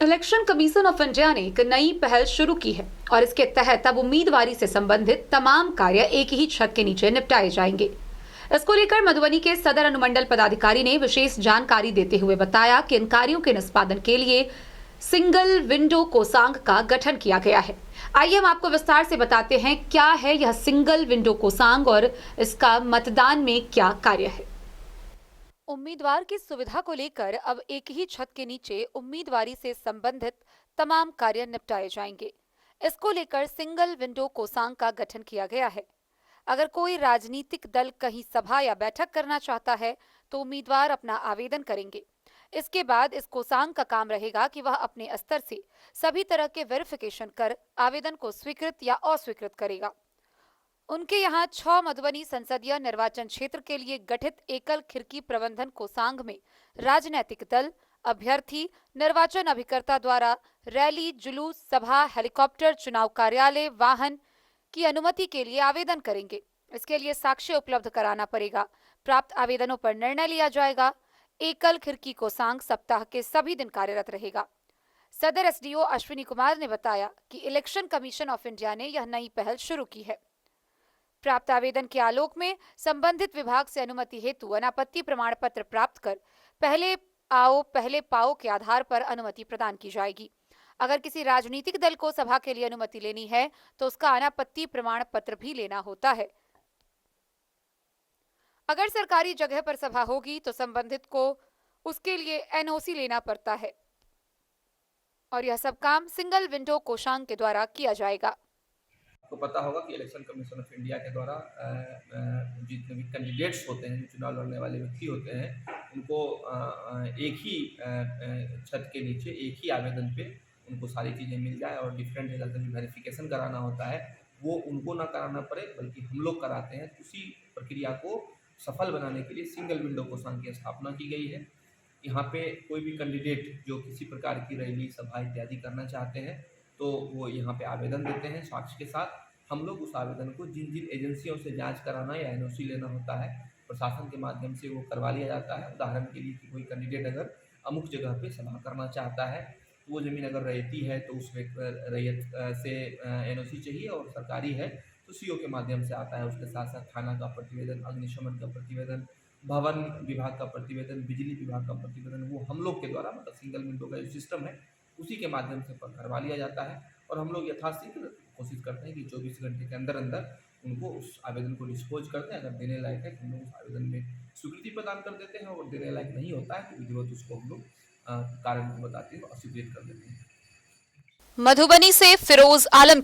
Election commission of India ने एक नई पहल शुरू की है और इसके तहत अब उम्मीदवारी से संबंधित तमाम कार्य एक ही छत के नीचे निपटाए जाएंगे। इसको लेकर मधुबनी के सदर अनुमंडल पदाधिकारी ने विशेष जानकारी देते हुए बताया कि इन कार्यों के निष्पादन के लिए सिंगल विंडो कोषांग का गठन किया गया है। आइए हम आपको विस्तार से बताते हैं क्या है यह सिंगल विंडो कोषांग और इसका मतदान में क्या कार्य है। उम्मीदवार की सुविधा को लेकर अब एक ही छत के नीचे उम्मीदवारी से संबंधित तमाम कार्य निपटाए जाएंगे। इसको लेकर सिंगल विंडो कोषांग का गठन किया गया है। अगर कोई राजनीतिक दल कहीं सभा या बैठक करना चाहता है तो उम्मीदवार अपना आवेदन करेंगे। इसके बाद इस कोषांग का काम रहेगा कि वह अपने स्तर से सभी तरह के वेरिफिकेशन कर आवेदन को स्वीकृत या अस्वीकृत करेगा। उनके यहाँ 6 मधुबनी संसदीय निर्वाचन क्षेत्र के लिए गठित एकल खिड़की प्रबंधन कोषांग में राजनीतिक दल, अभ्यर्थी, निर्वाचन अभिकर्ता द्वारा रैली, जुलूस, सभा, हेलीकॉप्टर, चुनाव कार्यालय, वाहन की अनुमति के लिए आवेदन करेंगे। इसके लिए साक्ष्य उपलब्ध कराना पड़ेगा। प्राप्त आवेदनों पर निर्णय लिया जाएगा। एकल खिड़की कोषांग सप्ताह के सभी दिन कार्यरत रहेगा। सदर एसडीओ अश्विनी कुमार ने बताया कि इलेक्शन कमीशन ऑफ इंडिया ने यह नई पहल शुरू की है। प्राप्त आवेदन के आलोक में संबंधित विभाग से अनुमति हेतु अनापत्ति प्रमाण पत्र प्राप्त कर पहले आओ पहले पाओ के आधार पर अनुमति प्रदान की जाएगी। अगर किसी राजनीतिक दल को सभा के लिए अनुमति लेनी है तो उसका अनापत्ति प्रमाण पत्र भी लेना होता है। अगर सरकारी जगह पर सभा होगी तो संबंधित को उसके लिए एनओसी लेना पड़ता है और यह सब काम सिंगल विंडो कोषांग के द्वारा किया जाएगा। आपको पता होगा कि इलेक्शन कमीशन ऑफ इंडिया के द्वारा जितने भी कैंडिडेट्स होते हैं, जो चुनाव लड़ने वाले व्यक्ति होते हैं, उनको एक ही छत के नीचे एक ही आवेदन पे उनको सारी चीज़ें मिल जाए और डिफरेंट जगह से वेरिफिकेशन कराना होता है वो उनको ना कराना पड़े बल्कि हम लोग कराते हैं। उसी प्रक्रिया को सफल बनाने के लिए सिंगल विंडो कोषांग की स्थापना की गई है। यहाँ पे कोई भी कैंडिडेट जो किसी प्रकार की रैली, सभा इत्यादि करना चाहते हैं तो वो यहाँ पे आवेदन देते हैं साक्ष्य के साथ। हम लोग उस आवेदन को जिन जिन एजेंसियों से जांच कराना या एनओसी लेना होता है प्रशासन के माध्यम से वो करवा लिया जाता है। उदाहरण के लिए कि कोई कैंडिडेट अगर अमुक जगह पे सभा करना चाहता है तो वो ज़मीन अगर रैयती है तो उस रैयत से एनओसी चाहिए और सरकारी है तो सीओ के माध्यम से आता है। उसके साथ साथ थाना का प्रतिवेदन, अग्निशमन का प्रतिवेदन, भवन विभाग का प्रतिवेदन, बिजली विभाग का प्रतिवेदन वो हम लोग के द्वारा मतलब सिंगल विंडो का जो सिस्टम है उसी के माध्यम से करवा लिया जाता है। और हम लोग यथाशीघ्र कोशिश करते हैं कि 24 घंटे के अंदर अंदर उनको उस आवेदन को डिस्पोज करते हैं। अगर देने लायक है तो हम लोग उस आवेदन में स्वीकृति प्रदान कर देते हैं और देने लायक नहीं होता है तो विधिवत उसको हम लोग कारण को बताते हैं और अस्वीकृत कर देते हैं। मधुबनी से फिरोज आलम।